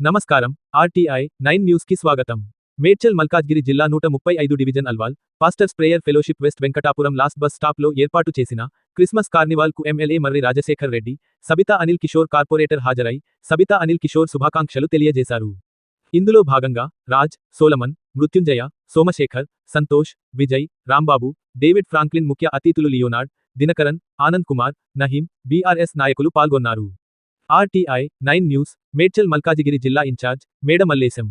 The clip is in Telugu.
నమస్కారం. ఆర్టీఐ 9 న్యూస్ కి స్వాగతం. మేడ్చల్ మల్కాజ్గిరి జిల్లా 135 division Alwal pastors prayer fellowship west Venkatapuram last bus stop లో ఏర్పాటు చేసిన క్రిస్మస్ కార్నివాల్ కు ఎమ్మెల్యే మర్రి రాజశేఖర్ రెడ్డి, సబితా అనిల్ కిషోర్ కార్పొరేటర్ హాజరై సబితా అనిల్ కిషోర్ శుభాకాంక్షలు తెలియజేశారు. ఇందులో భాగంగా రాజ్, సోలమన్, మృత్యుంజయ, సోమశేఖర్, సంతోష్, విజయ్, రాంబాబు, డేవిడ్ ఫ్రాంక్లిన్ ముఖ్య అతిథులు లియోనార్డ్, దినకరన్, ఆనంద్ కుమార్, నహీం, బీఆర్ఎస్ నాయకులు పాల్గొన్నారు. ఆర్టీఐ 9 న్యూస్ మేడ్చల్ మల్కాజిగిరి జిల్లా ఇన్ఛార్జ్ మేడ మల్లేశం.